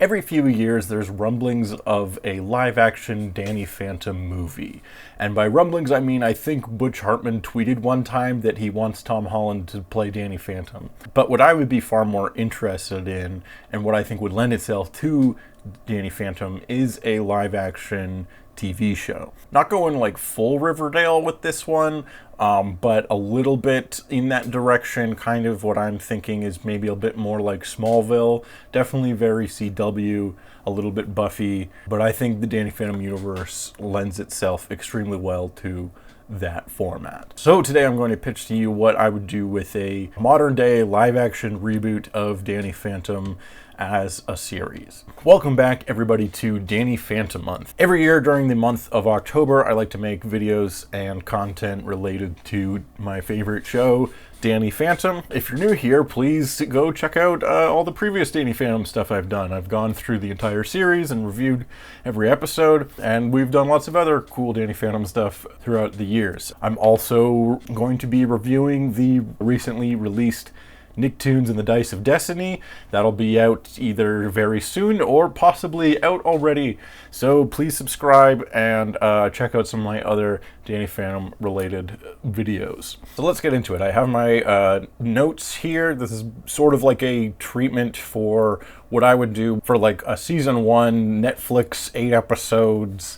Every few years there's rumblings of a live-action Danny Phantom movie. And by rumblings I mean I think Butch Hartman tweeted one time that he wants Tom Holland to play Danny Phantom. But what I would be far more interested in, and what I think would lend itself to Danny Phantom, is a live-action TV show. Not going like full Riverdale with this one, but a little bit in that direction. Kind of what I'm thinking is maybe a bit more like Smallville, definitely very CW, a little bit Buffy, but I think the Danny Phantom universe lends itself extremely well to that format. So today I'm going to pitch to you what I would do with a modern day live action reboot of Danny Phantom as a series. Welcome back everybody to Danny PhantoMonth. Every year during the month of October I like to make videos and content related to my favorite show, Danny Phantom. If you're new here, please go check out all the previous Danny Phantom stuff I've done. I've gone through the entire series and reviewed every episode, and we've done lots of other cool Danny Phantom stuff throughout the years. I'm also going to be reviewing the recently released Nicktoons and the Dice of Destiny. That'll be out either very soon or possibly out already. So please subscribe and check out some of my other Danny Phantom related videos. So let's get into it. I have my notes here. This is sort of like a treatment for what I would do for like a season 1 Netflix 8 episodes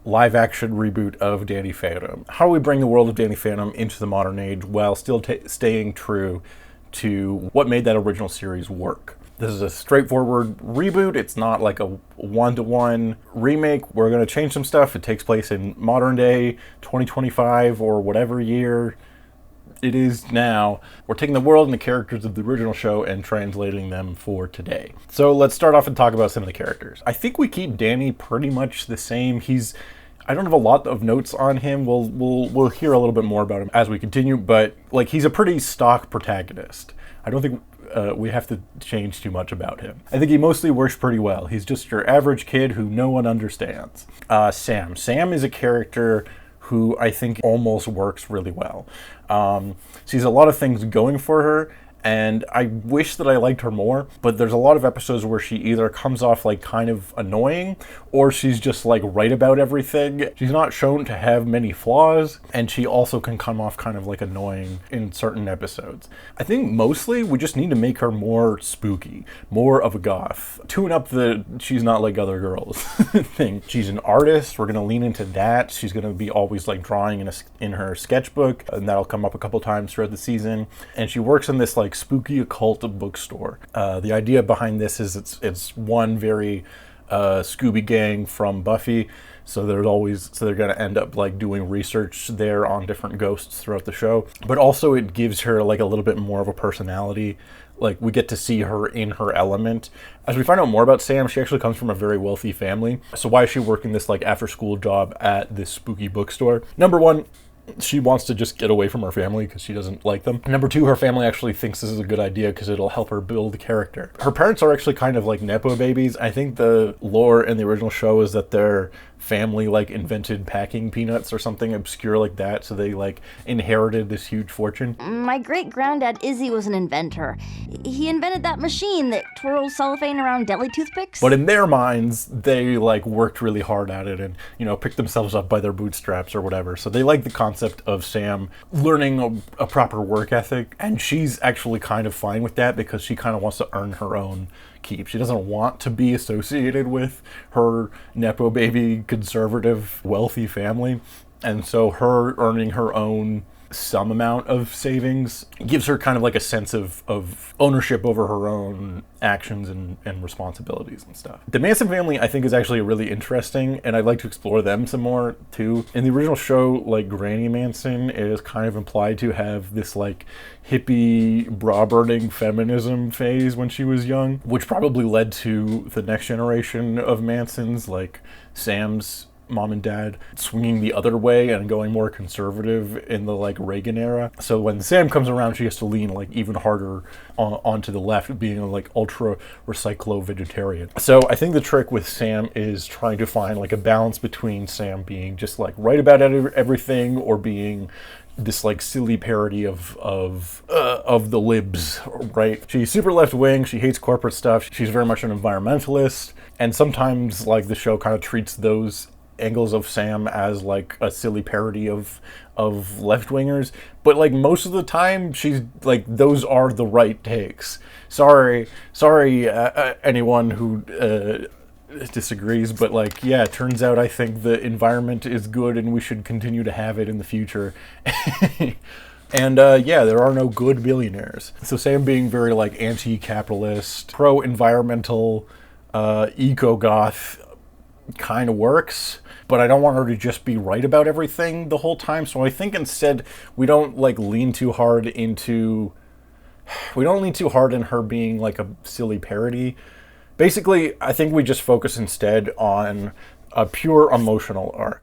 live action reboot of Danny Phantom. How do we bring the world of Danny Phantom into the modern age while still staying true to what made that original series work? This is a straightforward reboot. It's not like a one-to-one remake. We're going to change some stuff. It takes place in modern day 2025 or whatever year it is now. We're taking the world and the characters of the original show and translating them for today. So let's start off and talk about some of the characters. I think we keep Danny pretty much the same. I don't have a lot of notes on him. We'll hear a little bit more about him as we continue, but like he's a pretty stock protagonist. I don't think we have to change too much about him. I think he mostly works pretty well. He's just your average kid who no one understands. Sam. Sam is a character who I think almost works really well. She has a lot of things going for her, and I wish that I liked her more, but there's a lot of episodes where she either comes off like kind of annoying, or she's just like right about everything. She's not shown to have many flaws, and she also can come off kind of like annoying in certain episodes. I think mostly we just need to make her more spooky, more of a goth. Tune up the she's not like other girls thing. She's an artist. We're gonna lean into that. She's gonna be always like drawing in her sketchbook, and that'll come up a couple times throughout the season. And she works in this like spooky occult bookstore. The idea behind this is it's one very Scooby Gang from Buffy, so they're going to end up like doing research there on different ghosts throughout the show, but also it gives her like a little bit more of a personality. Like we get to see her in her element. As we find out more about Sam, she actually comes from a very wealthy family. So why is she working this like after school job at this spooky bookstore? Number one, she wants to just get away from her family because she doesn't like them. Number two, her family actually thinks this is a good idea because it'll help her build character. Her parents are actually kind of like Nepo babies. I think the lore in the original show is that their family like invented packing peanuts or something obscure like that, so they like inherited this huge fortune. My great-granddad Izzy was an inventor. He invented that machine that twirls cellophane around deli toothpicks. But in their minds, they like worked really hard at it and, you know, picked themselves up by their bootstraps or whatever. So they like the concept of Sam learning a proper work ethic, and she's actually kind of fine with that because she kind of wants to earn her own keep. She doesn't want to be associated with her Nepo baby, conservative, wealthy family. And so her earning her own some amount of savings gives her kind of like a sense of ownership over her own actions and responsibilities and stuff. The Manson family, I think, is actually really interesting, and I'd like to explore them some more too. In the original show, like Granny Manson is kind of implied to have this like hippie, bra-burning feminism phase when she was young, which probably led to the next generation of Mansons, like Sam's mom and dad swinging the other way and going more conservative in the like Reagan era. So when Sam comes around, she has to lean like even harder onto the left, being a like ultra recyclo vegetarian. So I think the trick with Sam is trying to find like a balance between Sam being just like right about everything, or being this like silly parody of the libs, right? She's super left wing. She hates corporate stuff. She's very much an environmentalist, and sometimes like the show kind of treats those angles of Sam as like a silly parody of left wingers. But like most of the time, she's like, those are the right takes. Sorry, anyone who disagrees, but like, yeah, it turns out I think the environment is good and we should continue to have it in the future. And yeah, there are no good billionaires. So Sam being very like anti-capitalist, pro-environmental, eco-goth kind of works, but I don't want her to just be right about everything the whole time. So I think instead we don't like lean too hard in her being like a silly parody. Basically, I think we just focus instead on a pure emotional arc.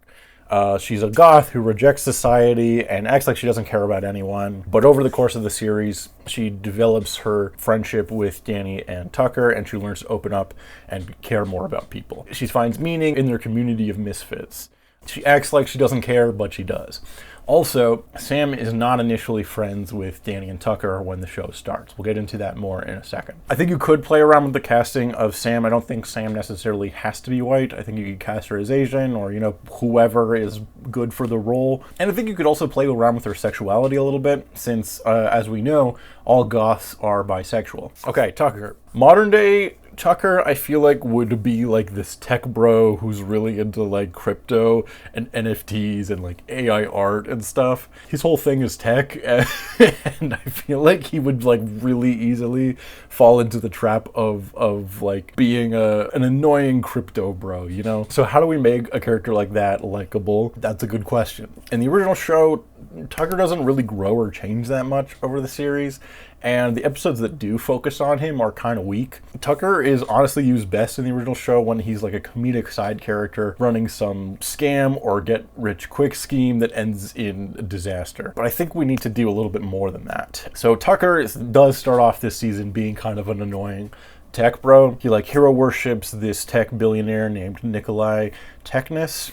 She's a goth who rejects society and acts like she doesn't care about anyone. But over the course of the series, she develops her friendship with Danny and Tucker, and she learns to open up and care more about people. She finds meaning in their community of misfits. She acts like she doesn't care, but she does. Also, Sam is not initially friends with Danny and Tucker when the show starts. We'll get into that more in a second. I think you could play around with the casting of Sam. I don't think Sam necessarily has to be white. I think you could cast her as Asian, or, you know, whoever is good for the role. And I think you could also play around with her sexuality a little bit, since, as we know, all goths are bisexual. Okay, Tucker. Modern day Tucker, I feel like, would be like this tech bro who's really into like crypto and NFTs and like AI art and stuff. His whole thing is tech, and I feel like he would like really easily fall into the trap of like being an annoying crypto bro, you know? So how do we make a character like that likable? That's a good question. In the original show, Tucker doesn't really grow or change that much over the series, and the episodes that do focus on him are kind of weak. Tucker is honestly used best in the original show when he's like a comedic side character running some scam or get-rich-quick scheme that ends in disaster. But I think we need to do a little bit more than that. So Tucker does start off this season being kind of an annoying tech bro. He like hero worships this tech billionaire named Nikolai Technus,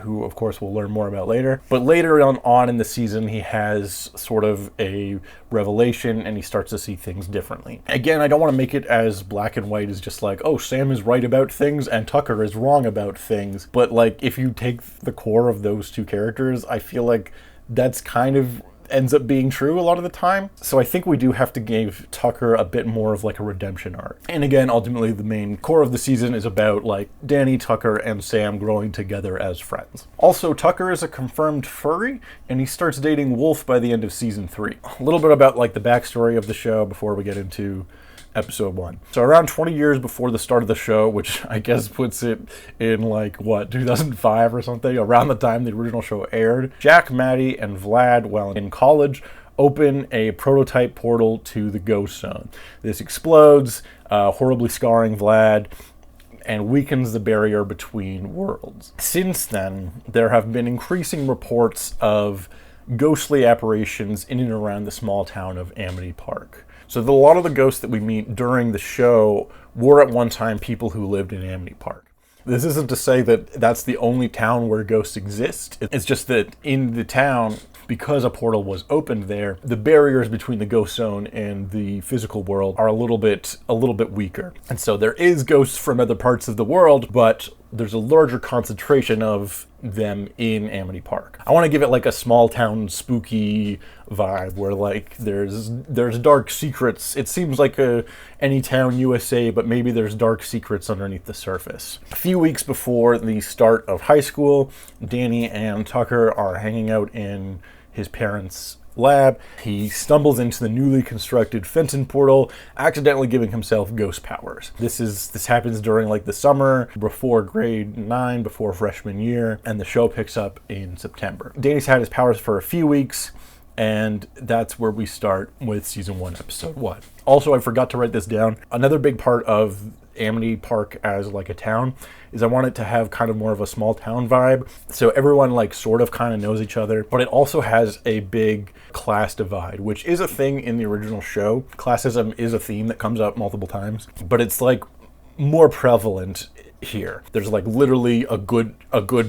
who of course we'll learn more about later. But later on in the season, he has sort of a revelation and he starts to see things differently. Again, I don't want to make it as black and white as just like, oh, Sam is right about things and Tucker is wrong about things. But like, if you take the core of those two characters, I feel like that's kind of ends up being true a lot of the time. So I think we do have to give Tucker a bit more of like a redemption arc. And again, ultimately the main core of the season is about like Danny, Tucker, and Sam growing together as friends. Also, Tucker is a confirmed furry, and he starts dating Wolf by the end of season 3. A little bit about like the backstory of the show before we get into episode 1. So around 20 years before the start of the show, which I guess puts it in like, what, 2005 or something, around the time the original show aired, Jack, Maddie, and Vlad, while in college, open a prototype portal to the Ghost Zone. This explodes, horribly scarring Vlad, and weakens the barrier between worlds. Since then, there have been increasing reports of ghostly apparitions in and around the small town of Amity Park. So a lot of the ghosts that we meet during the show were at one time people who lived in Amity Park. This isn't to say that that's the only town where ghosts exist. It's just that in the town, because a portal was opened there, the barriers between the ghost zone and the physical world are a little bit weaker. And so there is ghosts from other parts of the world, but there's a larger concentration of them in Amity Park. I want to give it like a small town spooky vibe where like there's dark secrets. It seems like any town USA, but maybe there's dark secrets underneath the surface. A few weeks before the start of high school, Danny and Tucker are hanging out in his parents' lab. He stumbles into the newly constructed Fenton portal, accidentally giving himself ghost powers. This happens during like the summer, before grade 9, before freshman year, and the show picks up in September. Danny's had his powers for a few weeks, and that's where we start with season 1, episode 1. Also, I forgot to write this down. Another big part of Amity Park as like a town is I want it to have kind of more of a small town vibe. So everyone like sort of kind of knows each other, but it also has a big class divide, which is a thing in the original show. Classism is a theme that comes up multiple times, but it's like more prevalent here. There's like literally a good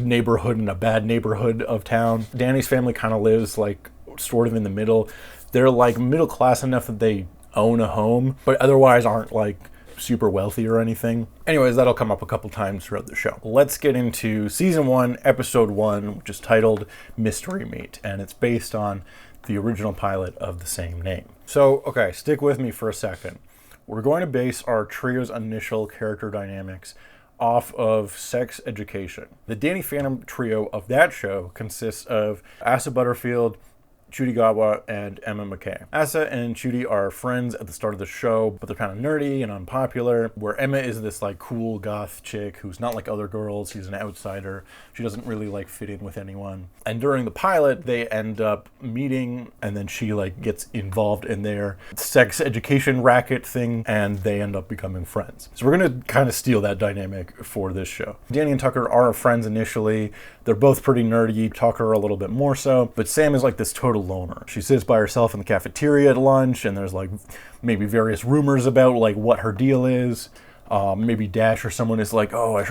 neighborhood and a bad neighborhood of town. Danny's family kind of lives like sort of in the middle. They're like middle class enough that they own a home, but otherwise aren't like super wealthy or anything. Anyways, that'll come up a couple times throughout the show. Let's get into season 1, episode 1, which is titled Mystery Meat, and it's based on the original pilot of the same name. So, okay, stick with me for a second. We're going to base our trio's initial character dynamics off of sex education. The Danny Phantom trio of that show consists of Asa Butterfield, Judy Gawa, and Emma McKay. Asa and Judy are friends at the start of the show, but they're kind of nerdy and unpopular, where Emma is this like cool goth chick who's not like other girls. She's an outsider. She doesn't really like fit in with anyone. And during the pilot, they end up meeting, and then she like gets involved in their sex education racket thing, and they end up becoming friends. So we're going to kind of steal that dynamic for this show. Danny and Tucker are friends initially. They're both pretty nerdy, Tucker a little bit more so, but Sam is like this total loner. She sits by herself in the cafeteria at lunch, and there's like maybe various rumors about like what her deal is. Maybe Dash or someone is like, "Oh, I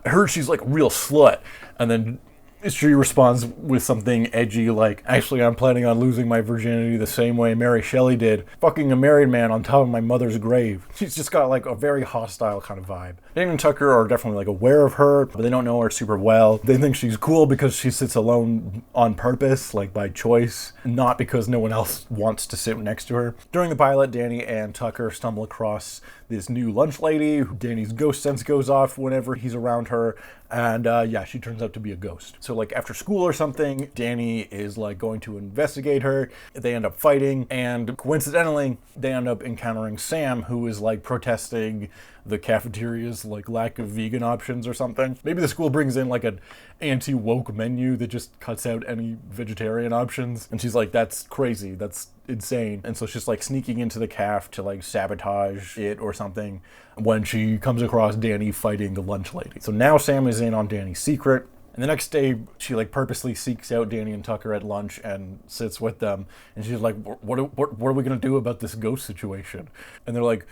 heard she's like a real slut," and then she responds with something edgy like, "Actually, I'm planning on losing my virginity the same way Mary Shelley did, fucking a married man on top of my mother's grave." She's just got like a very hostile kind of vibe. Danny and Tucker are definitely like aware of her, but they don't know her super well. They think she's cool because she sits alone on purpose, like by choice, not because no one else wants to sit next to her. During the pilot, Danny and Tucker stumble across this new lunch lady. Danny's ghost sense goes off whenever he's around her, and yeah, she turns out to be a ghost. So like after school or something, Danny is like going to investigate her. They end up fighting, and coincidentally, they end up encountering Sam, who is like protesting the cafeteria's like lack of vegan options or something. Maybe the school brings in like an anti-woke menu that just cuts out any vegetarian options, and she's like, "That's crazy, that's insane." And so she's like sneaking into the caf to like sabotage it or something when she comes across Danny fighting the lunch lady. So now Sam is in on Danny's secret. And the next day, she like purposely seeks out Danny and Tucker at lunch and sits with them. And she's like, what are we going to do about this ghost situation? And they're like,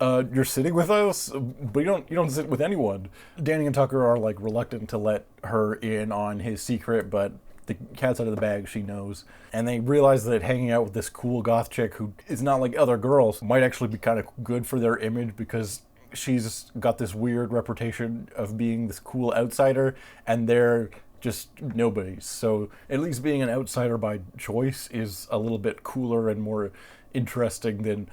"You're sitting with us? But you don't sit with anyone." Danny and Tucker are like reluctant to let her in on his secret, but the cat's out of the bag, she knows. And they realize that hanging out with this cool goth chick who is not like other girls might actually be kind of good for their image, because she's got this weird reputation of being this cool outsider, and they're just nobodies. So at least being an outsider by choice is a little bit cooler and more interesting than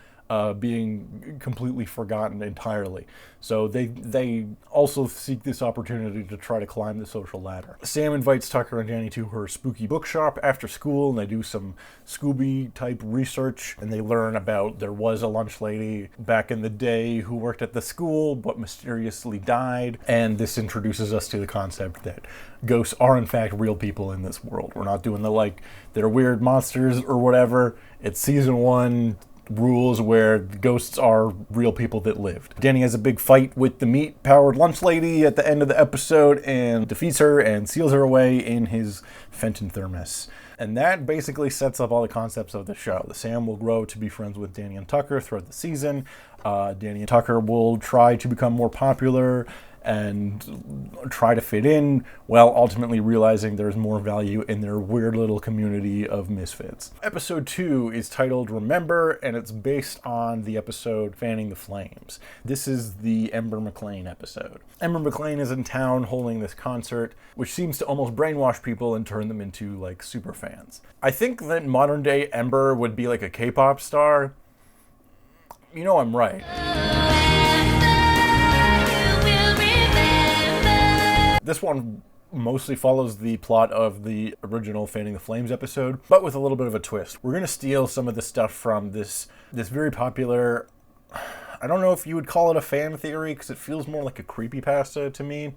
being completely forgotten entirely. So they also seek this opportunity to try to climb the social ladder. Sam invites Tucker and Danny to her spooky bookshop after school, and they do some Scooby type research, and they learn about there was a lunch lady back in the day who worked at the school but mysteriously died, and this introduces us to the concept that ghosts are in fact real people in this world. We're not doing the like they're weird monsters or whatever. It's season 1 rules where ghosts are real people that lived. Danny has a big fight with the meat-powered lunch lady at the end of the episode and defeats her and seals her away in his Fenton thermos. And that basically sets up all the concepts of the show. Sam will grow to be friends with Danny and Tucker throughout the season. Danny and Tucker will try to become more popular and try to fit in, while ultimately realizing there's more value in their weird little community of misfits. Episode 2 is titled Remember, and it's based on the episode Fanning the Flames. This is the Ember McLean episode. Ember McLean is in town holding this concert, which seems to almost brainwash people and turn them into like super fans. I think that modern day Ember would be like a K-pop star. You know I'm right. This one mostly follows the plot of the original Fanning the Flames episode, but with a little bit of a twist. We're going to steal some of the stuff from this very popular, I don't know if you would call it a fan theory, because it feels more like a creepypasta to me.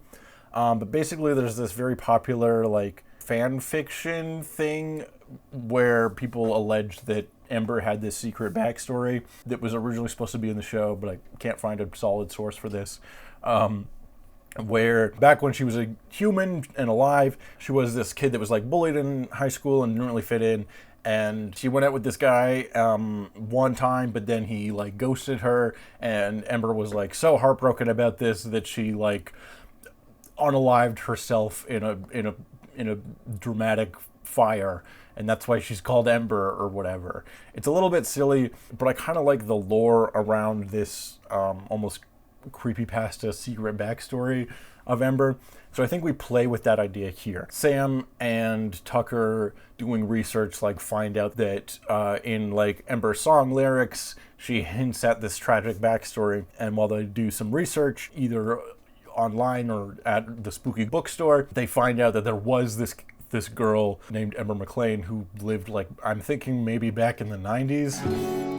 But basically there's this very popular like fan fiction thing where people alleged that Ember had this secret backstory that was originally supposed to be in the show, but I can't find a solid source for this. Where back when she was a human and alive, she was this kid that was like bullied in high school and didn't really fit in. And she went out with this guy one time, but then he like ghosted her, and Ember was like so heartbroken about this that she like unalived herself in a dramatic fire, and that's why she's called Ember or whatever. It's a little bit silly, but I kind of like the lore around this almost creepypasta secret backstory of Ember. So I think we play with that idea here. Sam and Tucker doing research like find out that in like Ember's song lyrics, she hints at this tragic backstory, and while they do some research, either online or at the spooky bookstore, they find out that there was this girl named Ember McLean who lived like, I'm thinking maybe back in the 90s,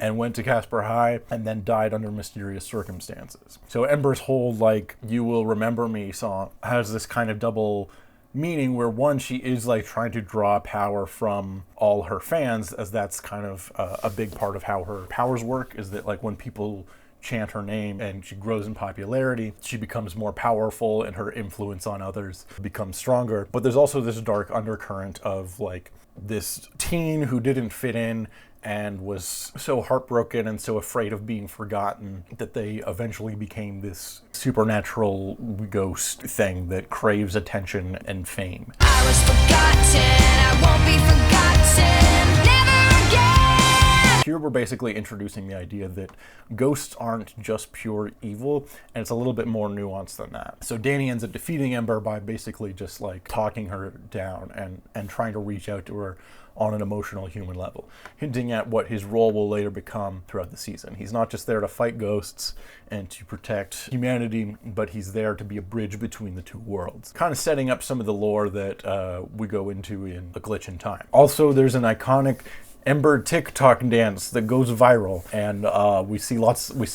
and went to Casper High and then died under mysterious circumstances. So Ember's whole like "You Will Remember Me" song has this kind of double meaning where one, she is like trying to draw power from all her fans, as that's kind of a big part of how her powers work, is that like when people chant her name and she grows in popularity, she becomes more powerful and her influence on others becomes stronger. But there's also this dark undercurrent of like this teen who didn't fit in and was so heartbroken and so afraid of being forgotten that they eventually became this supernatural ghost thing that craves attention and fame. I was forgotten, I won't be forgotten, never again. Here we're basically introducing the idea that ghosts aren't just pure evil, and it's a little bit more nuanced than that. So Danny ends up defeating Ember by basically just like talking her down and trying to reach out to her on an emotional human level, hinting at what his role will later become throughout the season. He's not just there to fight ghosts and to protect humanity, but he's there to be a bridge between the two worlds, kind of setting up some of the lore that we go into in A Glitch in Time. Also, there's an iconic Ember TikTok dance that goes viral, and we see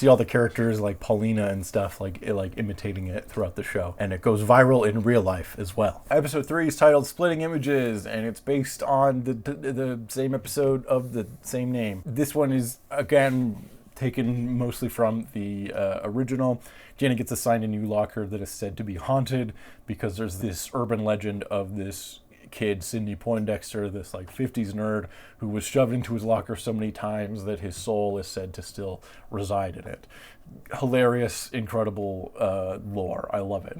all the characters like Paulina and stuff like imitating it throughout the show, and it goes viral in real life as well. Episode 3 is titled Splitting Images, and it's based on the same episode of the same name. This one is again taken mostly from the original. Jenny gets assigned a new locker that is said to be haunted because there's this urban legend of this kid, Sidney Poindexter, this like 50s nerd who was shoved into his locker so many times that his soul is said to still reside in it. Hilarious, incredible lore. I love it.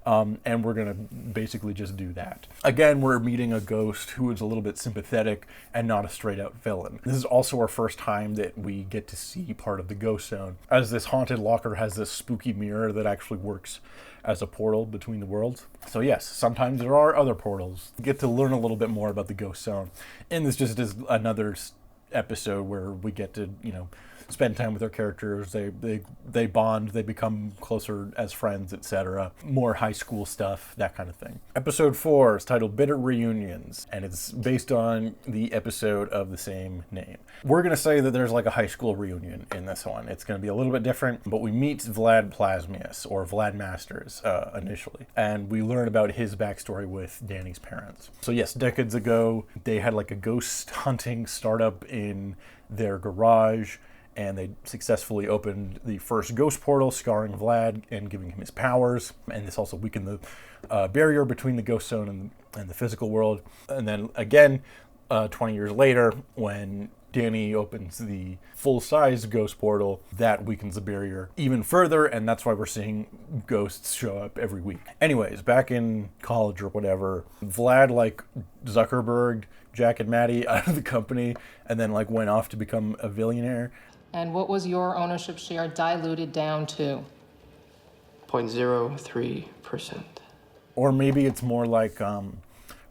And we're going to basically just do that. Again, we're meeting a ghost who is a little bit sympathetic and not a straight-out villain. This is also our first time that we get to see part of the ghost zone, as this haunted locker has this spooky mirror that actually works as a portal between the worlds. So yes, sometimes there are other portals. We get to learn a little bit more about the ghost zone. And this just is another episode where we get to, spend time with our characters. They bond, they become closer as friends, etc. More high school stuff, that kind of thing. Episode 4 is titled Bitter Reunions, and it's based on the episode of the same name. We're going to say that there's like a high school reunion in this one. It's going to be a little bit different, but we meet Vlad Plasmius, or Vlad Masters, initially, and we learn about his backstory with Danny's parents. So yes, decades ago, they had like a ghost hunting startup in their garage, and they successfully opened the first ghost portal, scarring Vlad and giving him his powers. And this also weakened the barrier between the ghost zone and the physical world. And then again, 20 years later, when Danny opens the full-size ghost portal, that weakens the barrier even further, and that's why we're seeing ghosts show up every week. Anyways, back in college or whatever, Vlad like Zuckerberg, Jack and Maddie out of the company, and then like went off to become a billionaire. And what was your ownership share diluted down to? 0.03%. Or maybe it's more like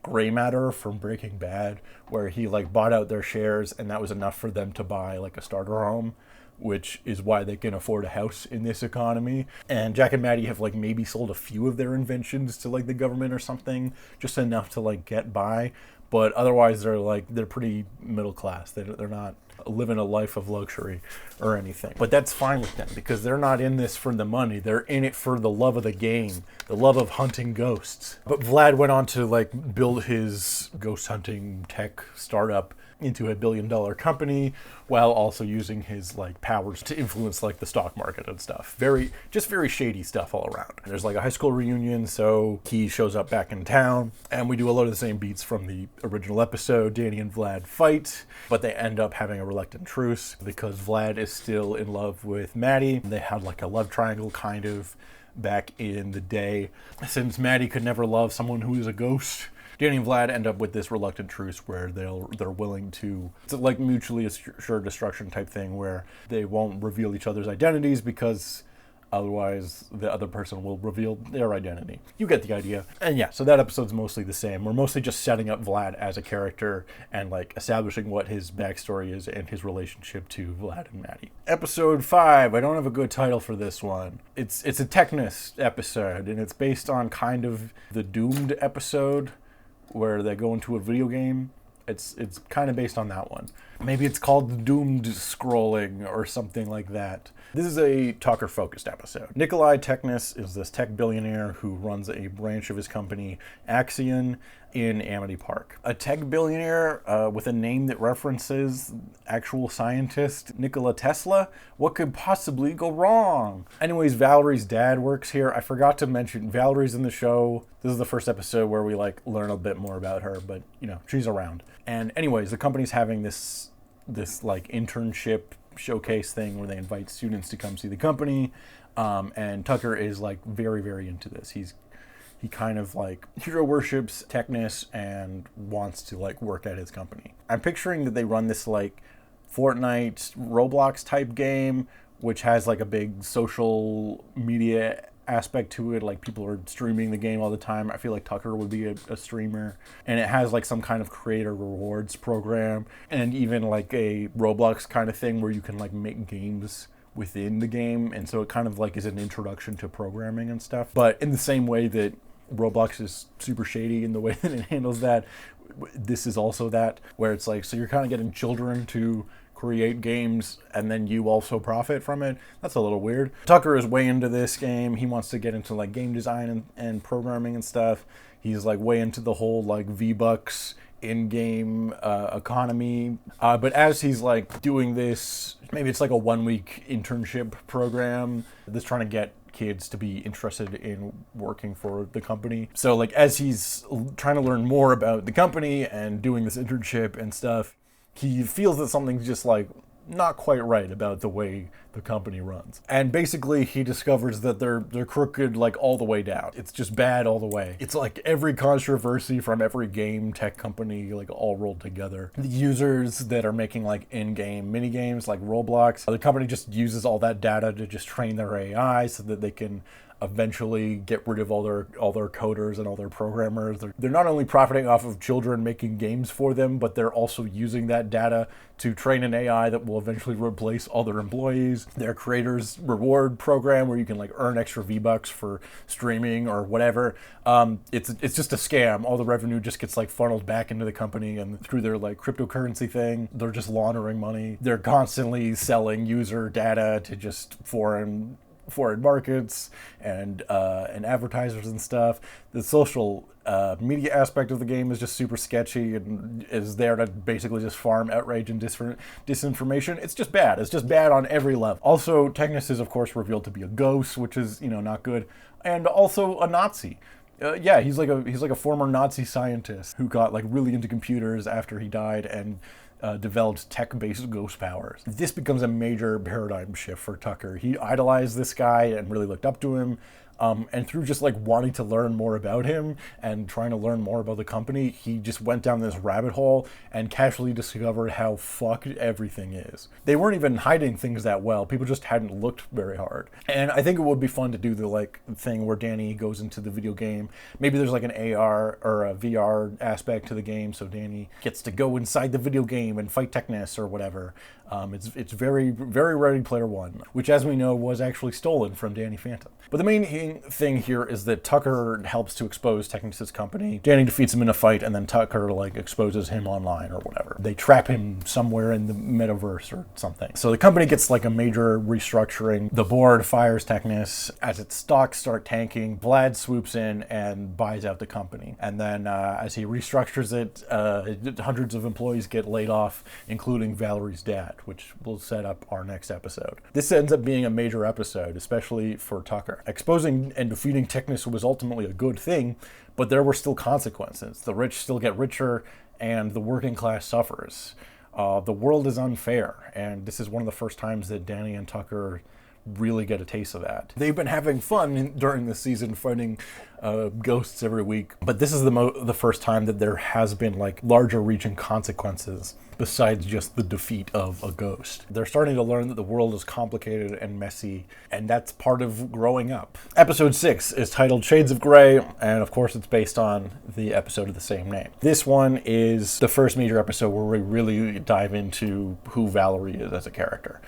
Gray Matter from Breaking Bad, where he like bought out their shares and that was enough for them to buy like a starter home, which is why they can afford a house in this economy. And Jack and Maddie have like maybe sold a few of their inventions to like the government or something, just enough to like get by. but otherwise they're pretty middle class. They're not living a life of luxury or anything. But that's fine with them because they're not in this for the money. They're in it for the love of the game, the love of hunting ghosts. But Vlad went on to like build his ghost hunting tech startup into $1 billion company while also using his like powers to influence like the stock market and stuff. Very shady stuff all around. And there's like a high school reunion, so he shows up back in town and we do a lot of the same beats from the original episode. Danny and Vlad fight, but they end up having a reluctant truce because Vlad is still in love with Maddie. They had like a love triangle kind of back in the day. Since Maddie could never love someone who is a ghost, Danny and Vlad end up with this reluctant truce where they're willing to, it's like mutually assured destruction type thing where they won't reveal each other's identities because otherwise the other person will reveal their identity. You get the idea. And yeah, so that episode's mostly the same. We're mostly just setting up Vlad as a character and like establishing what his backstory is and his relationship to Vlad and Maddie. Episode 5, I don't have a good title for this one. It's a Technus episode and it's based on kind of the Doomed episode where they go into a video game. It's kind of based on that one. Maybe it's called Doomed Scrolling or something like that. This is a Tucker-focused episode. Nikolai Technus is this tech billionaire who runs a branch of his company, Axion, in Amity Park. A tech billionaire with a name that references actual scientist Nikola Tesla? What could possibly go wrong? Anyways, Valerie's dad works here. I forgot to mention, Valerie's in the show. This is the first episode where we like learn a bit more about her, but you know, she's around. And anyways, the company's having this like internship showcase thing where they invite students to come see the company. And Tucker is like very, very into this. He kind of like hero worships Technus and wants to like work at his company. I'm picturing that they run this like Fortnite, Roblox type game, which has like a big social media aspect to it. Like people are streaming the game all the time. I feel like Tucker would be a streamer. And it has like some kind of creator rewards program and even like a Roblox kind of thing where you can like make games within the game. And so it kind of like is an introduction to programming and stuff. But in the same way that Roblox is super shady in the way that it handles that, this is also that, where it's like, so you're kind of getting children to create games and then you also profit from it. That's a little weird. Tucker is way into this game. He wants to get into like game design and programming and stuff. He's like way into the whole like V-Bucks in-game economy. But as he's like doing this, maybe it's like a 1-week internship program that's trying to get kids to be interested in working for the company. So like as he's trying to learn more about the company and doing this internship and stuff, he feels that something's just like not quite right about the way the company runs. And basically he discovers that they're crooked like all the way down. It's just bad all the way. It's like every controversy from every game tech company like all rolled together. The users that are making like in-game mini games like Roblox, the company just uses all that data to just train their AI so that they can eventually get rid of all their coders and all their programmers. They're not only profiting off of children making games for them, but they're also using that data to train an AI that will eventually replace all their employees. Their creators reward program where you can like earn extra V-Bucks for streaming or whatever. It's just a scam. All the revenue just gets like funneled back into the company and through their like cryptocurrency thing. They're just laundering money. They're constantly selling user data to just foreign markets and advertisers and stuff. The social media aspect of the game is just super sketchy and is there to basically just farm outrage and disinformation. It's just bad. It's just bad on every level. Also, Technus is of course revealed to be a ghost, which is, you know, not good, and also a Nazi. Yeah, he's like a former Nazi scientist who got like really into computers after he died and developed tech-based ghost powers. This becomes a major paradigm shift for Tucker. He idolized this guy and really looked up to him. And through just like wanting to learn more about him and trying to learn more about the company, he just went down this rabbit hole and casually discovered how fucked everything is. They weren't even hiding things that well. People just hadn't looked very hard. And I think it would be fun to do the like thing where Danny goes into the video game. Maybe there's like an AR or a VR aspect to the game, so Danny gets to go inside the video game and fight Technus or whatever. It's very, very Ready Player One, which as we know was actually stolen from Danny Phantom. But the main main thing here is that Tucker helps to expose Technus' company. Danny defeats him in a fight, and then Tucker exposes him online or whatever. They trap him somewhere in the metaverse or something. So the company gets a major restructuring. The board fires Technus. As its stocks start tanking, Vlad swoops in and buys out the company. And then as he restructures it, hundreds of employees get laid off, including Valerie's dad, which will set up our next episode. This ends up being a major episode, especially for Tucker. Exposing and defeating Technus was ultimately a good thing, but there were still consequences. The rich still get richer, and the working class suffers. The world is unfair, and this is one of the first times that Danny and Tucker really get a taste of that. They've been having fun during the season fighting ghosts every week, but this is the first time that there has been larger reaching consequences besides just the defeat of a ghost. They're starting to learn that the world is complicated and messy, and that's part of growing up. Episode 6 is titled Shades of Grey, and of course it's based on the episode of the same name. This one is the first major episode where we really dive into who Valerie is as a character.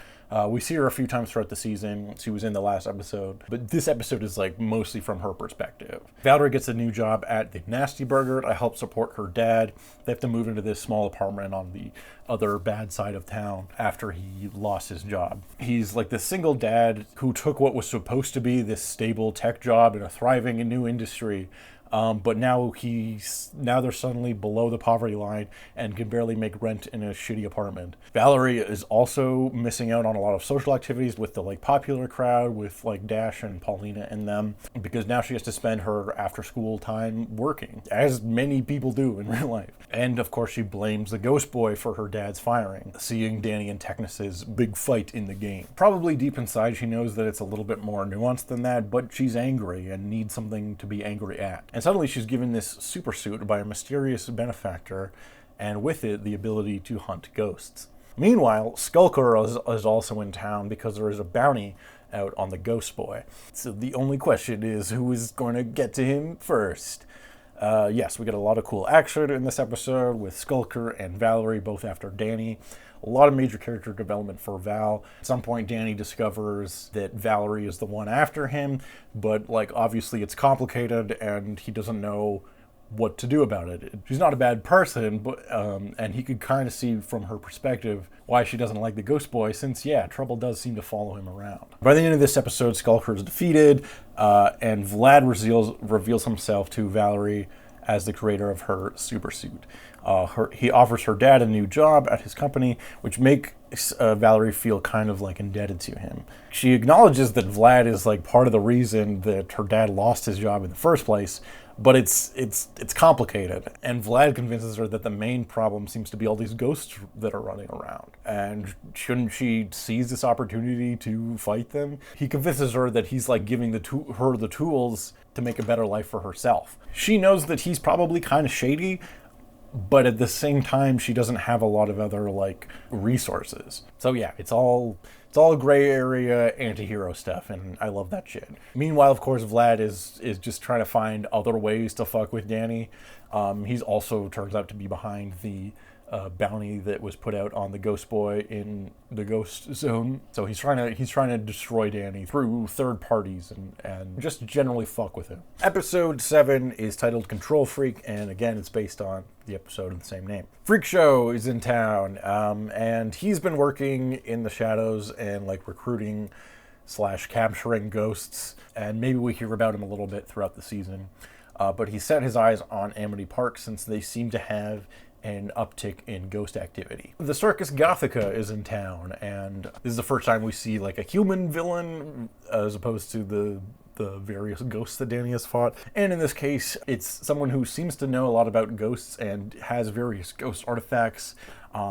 We see her a few times throughout the season. She was in the last episode, but this episode is mostly from her perspective. Valerie gets a new job at the Nasty Burger to help support her dad. They have to move into this small apartment on the other bad side of town after he lost his job. He's this single dad who took what was supposed to be this stable tech job in a thriving and new industry, but now they're suddenly below the poverty line and can barely make rent in a shitty apartment. Valerie is also missing out on a lot of social activities with the popular crowd, with Dash and Paulina and them, because now she has to spend her after school time working, as many people do in real life. And of course she blames the ghost boy for her dad's firing, seeing Danny and Technus' big fight in the game. Probably deep inside she knows that it's a little bit more nuanced than that, but she's angry and needs something to be angry at. And suddenly she's given this super suit by a mysterious benefactor, and with it, the ability to hunt ghosts. Meanwhile, Skulker is also in town because there is a bounty out on the ghost boy. So the only question is, who is going to get to him first? Yes, we get a lot of cool action in this episode with Skulker and Valerie both after Danny. A lot of major character development for Val. At some point, Danny discovers that Valerie is the one after him, but obviously it's complicated and he doesn't know what to do about it. She's not a bad person, but and he could kind of see from her perspective why she doesn't like the ghost boy, since trouble does seem to follow him around. By the end of this episode, Skulker is defeated, and Vlad reveals himself to Valerie as the creator of her supersuit. He offers her dad a new job at his company, which makes Valerie feel kind of indebted to him. She acknowledges that Vlad is part of the reason that her dad lost his job in the first place, but it's complicated. And Vlad convinces her that the main problem seems to be all these ghosts that are running around, and shouldn't she seize this opportunity to fight them? He convinces her that he's giving her the tools to make a better life for herself. She knows that he's probably kind of shady, but at the same time she doesn't have a lot of other resources. So yeah, it's all gray area anti-hero stuff, and I love that shit. Meanwhile, of course, Vlad is just trying to find other ways to fuck with Danny. He's also turns out to be behind the bounty that was put out on the ghost boy in the ghost zone. So he's trying to destroy Danny through third parties and just generally fuck with him. Episode 7 is titled Control Freak, and again it's based on the episode of the same name. Freak Show is in town, and he's been working in the shadows and recruiting / capturing ghosts, and maybe we hear about him a little bit throughout the season. But he set his eyes on Amity Park since they seem to have an uptick in ghost activity. The Circus Gothica is in town, and this is the first time we see a human villain as opposed to the various ghosts that Danny has fought. And in this case, it's someone who seems to know a lot about ghosts and has various ghost artifacts.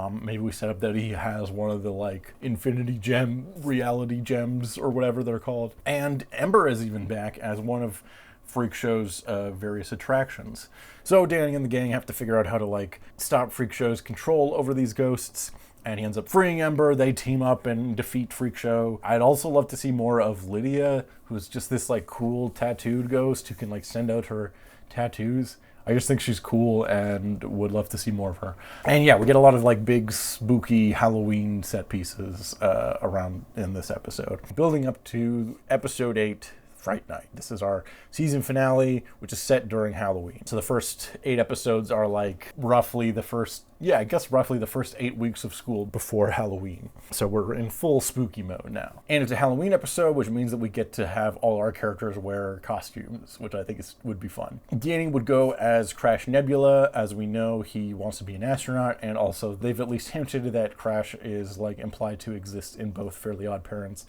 Maybe we set up that he has one of the infinity gem, reality gems, or whatever they're called. And Ember is even back as one of Freak Show's various attractions. So Danny and the gang have to figure out how to stop Freak Show's control over these ghosts, and he ends up freeing Ember. They team up and defeat Freak Show. I'd also love to see more of Lydia, who's just this cool tattooed ghost who can send out her tattoos. I just think she's cool and would love to see more of her. And yeah, we get a lot of big spooky Halloween set pieces around in this episode. Building up to episode 8, Fright Night. This is our season finale, which is set during Halloween. So the first 8 episodes are like roughly the first 8 weeks of school before Halloween. So we're in full spooky mode now. And it's a Halloween episode, which means that we get to have all our characters wear costumes, which I think would be fun. Danny would go as Crash Nebula. As we know, he wants to be an astronaut, and also they've at least hinted that Crash is like implied to exist in both Fairly Odd Parents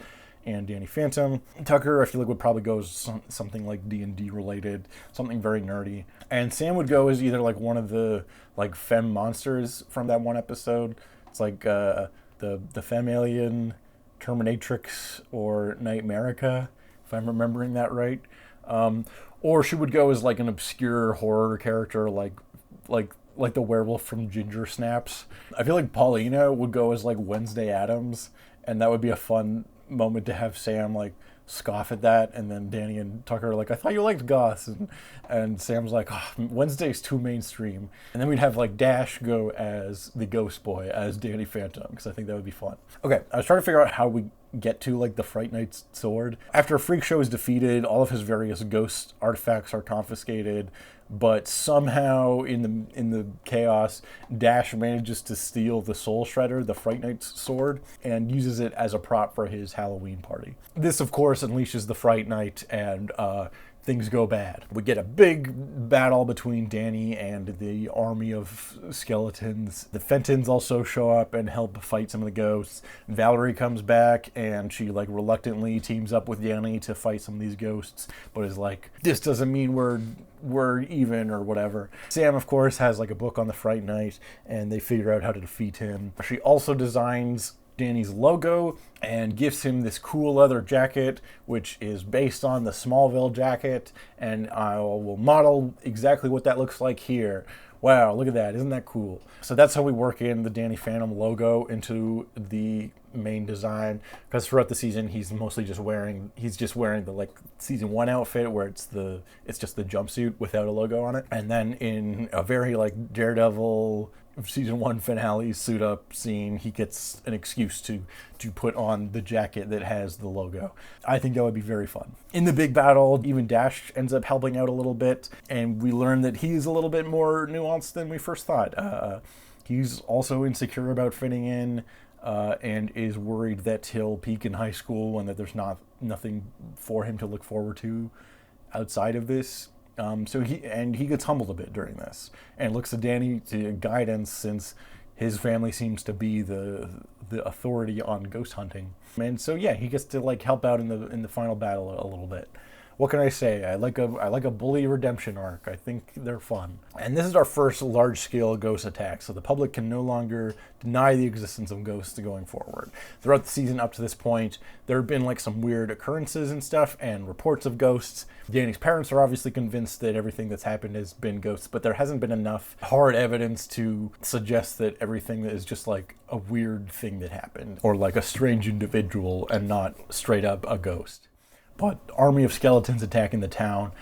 and Danny Phantom. Tucker, I feel like, would probably go as something like D&D related, something very nerdy. And Sam would go as either like one of the like femme monsters from that one episode. It's like the femme alien, Terminatrix, or Nightmarica, if I'm remembering that right. Or she would go as like an obscure horror character, like the werewolf from Ginger Snaps. I feel like Paulina would go as like Wednesday Addams, and that would be a fun moment to have Sam like scoff at that, and then Danny and Tucker are like, I thought you liked goths, and Sam's like, oh, Wednesday's too mainstream. And then we'd have like Dash go as the ghost boy, as Danny Phantom, because I think that would be fun. Okay, I was trying to figure out how we get to like the Fright Knight's sword. After Freak Show is defeated, all of his various ghost artifacts are confiscated, but somehow in the chaos, Dash manages to steal the Soul Shredder, the Fright Knight's sword, and uses it as a prop for his Halloween party. This, of course, unleashes the Fright Knight, and things go bad. We get a big battle between Danny and the army of skeletons. The Fentons also show up and help fight some of the ghosts. Valerie comes back, and she like reluctantly teams up with Danny to fight some of these ghosts, but is like, this doesn't mean we're even or whatever. Sam, of course, has like a book on the Fright Knight, and they figure out how to defeat him. She also designs Danny's logo and gives him this cool leather jacket, which is based on the Smallville jacket, and I will model exactly what that looks like here. Wow, look at that. Isn't that cool? So that's how we work in the Danny Phantom logo into the main design, because throughout the season he's just wearing the like season 1 outfit where it's just the jumpsuit without a logo on it, and then in a very like Daredevil season 1 finale suit up scene, he gets an excuse to put on the jacket that has the logo. I think that would be very fun. In the big battle, even Dash ends up helping out a little bit, and we learn that he's a little bit more nuanced than we first thought. He's also insecure about fitting in, and is worried that he'll peak in high school and that there's nothing for him to look forward to outside of this. So he gets humbled a bit during this, and looks to Danny to guidance, since his family seems to be the authority on ghost hunting. And so yeah, he gets to like help out in the final battle a little bit. What can I say? I like a bully redemption arc. I think they're fun. And this is our first large-scale ghost attack, so the public can no longer deny the existence of ghosts going forward. Throughout the season up to this point, there have been like some weird occurrences and stuff, and reports of ghosts. Danny's parents are obviously convinced that everything that's happened has been ghosts, but there hasn't been enough hard evidence to suggest that everything is just like a weird thing that happened, or like a strange individual and not straight up a ghost. But army of skeletons attacking the town,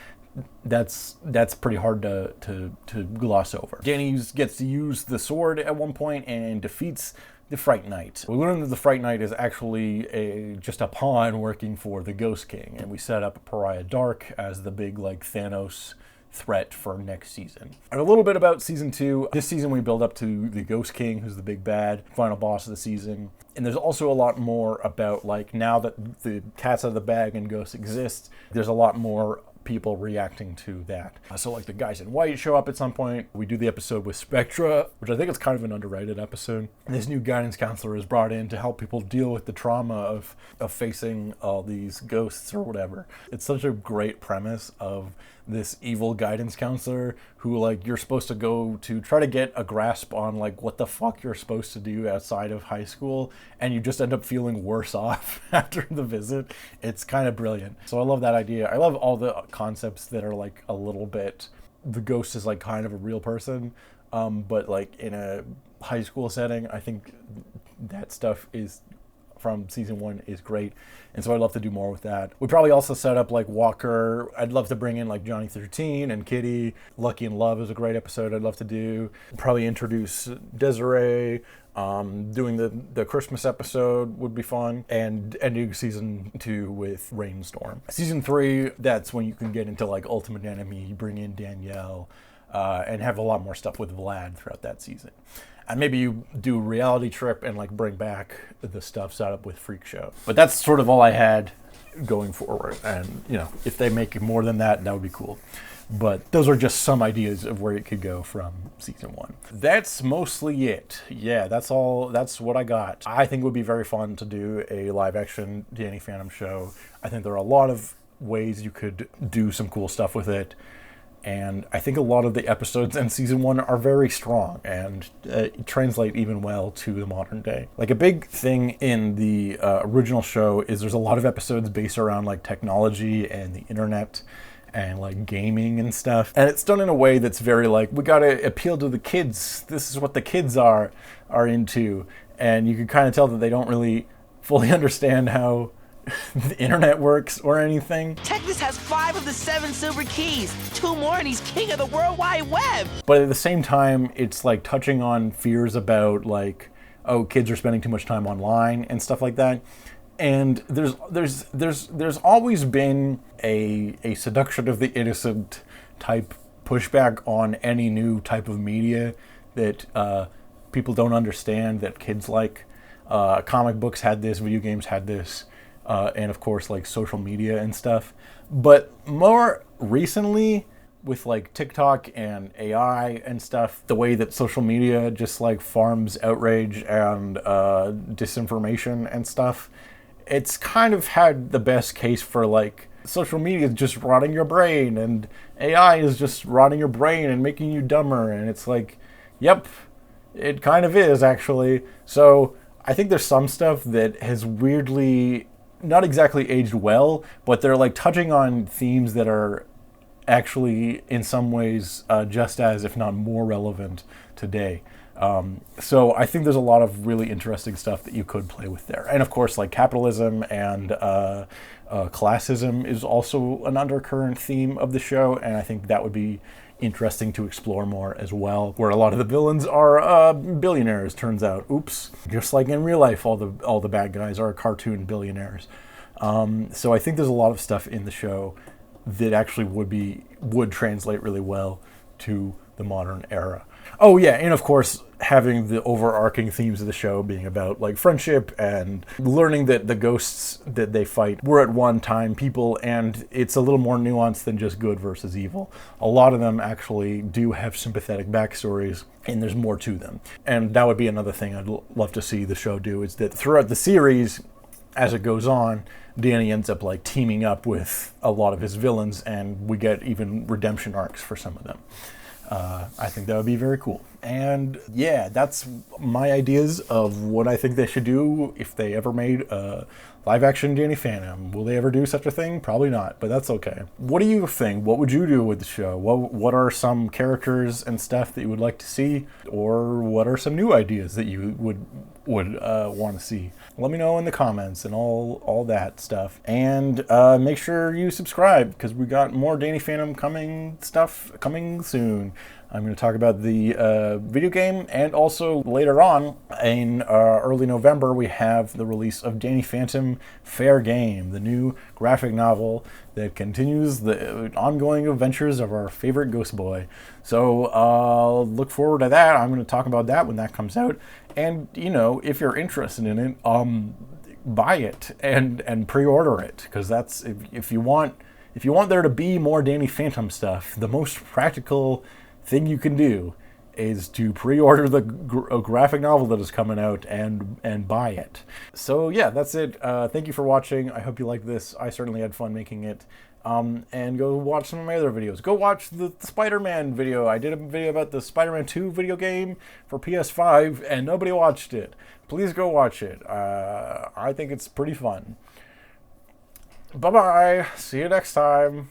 that's pretty hard to gloss over. Danny gets to use the sword at one point and defeats the Fright Knight. We learn that the Fright Knight is actually just a pawn working for the Ghost King, and we set up Pariah Dark as the big like Thanos threat for next season. And a little bit about season 2. This season we build up to the Ghost King, who's the big bad final boss of the season. And there's also a lot more about like, now that the cat's out of the bag and ghosts exist, there's a lot more people reacting to that. So like the guys in white show up at some point. We do the episode with Spectra, which I think is kind of an underrated episode. And this new guidance counselor is brought in to help people deal with the trauma of facing all these ghosts or whatever. It's such a great premise of this evil guidance counselor who like you're supposed to go to try to get a grasp on like what the fuck you're supposed to do outside of high school, and you just end up feeling worse off after the visit. It's kind of brilliant. So I love that idea. I love all the concepts that are like a little bit, the ghost is like kind of a real person, but like in a high school setting. I think that stuff is from season 1 is great. And so I'd love to do more with that. We'd probably also set up like Walker. I'd love to bring in like Johnny 13 and Kitty. Lucky in Love is a great episode I'd love to do. Probably introduce Desiree. Doing the Christmas episode would be fun, and ending season 2 with Rainstorm. Season 3, that's when you can get into like Ultimate Enemy, bring in Danielle, and have a lot more stuff with Vlad throughout that season. And maybe you do Reality Trip and like bring back the stuff set up with Freak Show. But that's sort of all I had going forward. And, you know, if they make more than that, that would be cool. But those are just some ideas of where it could go from season 1. That's mostly it. Yeah, that's all. That's what I got. I think it would be very fun to do a live action Danny Phantom show. I think there are a lot of ways you could do some cool stuff with it. And I think a lot of the episodes in season 1 are very strong and translate even well to the modern day. Like a big thing in the original show is there's a lot of episodes based around like technology and the internet and like gaming and stuff. And it's done in a way that's very like, we gotta appeal to the kids. This is what the kids are into. And you can kind of tell that they don't really fully understand how the internet works or anything. Technus has 5 of the 7 silver keys. 2 more and he's king of the World Wide Web. But at the same time, it's like touching on fears about like, oh, kids are spending too much time online and stuff like that. And there's always been a seduction of the innocent type pushback on any new type of media that people don't understand, that kids like. Comic books had this, video games had this, and of course like social media and stuff. But more recently, with like TikTok and AI and stuff, the way that social media just like farms outrage and disinformation and stuff, it's kind of had the best case for like social media is just rotting your brain and AI is just rotting your brain and making you dumber. And it's like, yep, it kind of is actually. So I think there's some stuff that has weirdly not exactly aged well, but they're like touching on themes that are actually in some ways just as, if not more relevant today. So I think there's a lot of really interesting stuff that you could play with there. And of course, like capitalism and classism is also an undercurrent theme of the show, and I think that would be interesting to explore more as well, where a lot of the villains are billionaires, turns out. Oops. Just like in real life, all the bad guys are cartoon billionaires. So I think there's a lot of stuff in the show that actually would translate really well to the modern era. Oh yeah, and of course having the overarching themes of the show being about like friendship and learning that the ghosts that they fight were at one time people, and it's a little more nuanced than just good versus evil. A lot of them actually do have sympathetic backstories, and there's more to them. And that would be another thing I'd love to see the show do, is that throughout the series, as it goes on, Danny ends up like teaming up with a lot of his villains, and we get even redemption arcs for some of them. I think that would be very cool. And yeah, that's my ideas of what I think they should do if they ever made a live action Danny Phantom. Will they ever do such a thing? Probably not, but that's okay. What do you think? What would you do with the show? What are some characters and stuff that you would like to see? Or what are some new ideas that you would want to see? Let me know in the comments and all that stuff. And make sure you subscribe, because we got more Danny Phantom coming soon. I'm going to talk about the video game, and also later on in early November we have the release of Danny Phantom Fair Game, the new graphic novel that continues the ongoing adventures of our favorite ghost boy. So look forward to that. I'm going to talk about that when that comes out. And you know, if you're interested in it, buy it and pre-order it, because that's if you want there to be more Danny Phantom stuff, the most practical thing you can do is to pre-order the graphic novel that is coming out and buy it. So yeah, that's it. Thank you for watching. I hope you liked this. I certainly had fun making it. And go watch some of my other videos. Go watch the Spider-Man video. I did a video about the Spider-Man 2 video game for PS5 and nobody watched it. Please go watch it. I think it's pretty fun. Bye-bye. See you next time.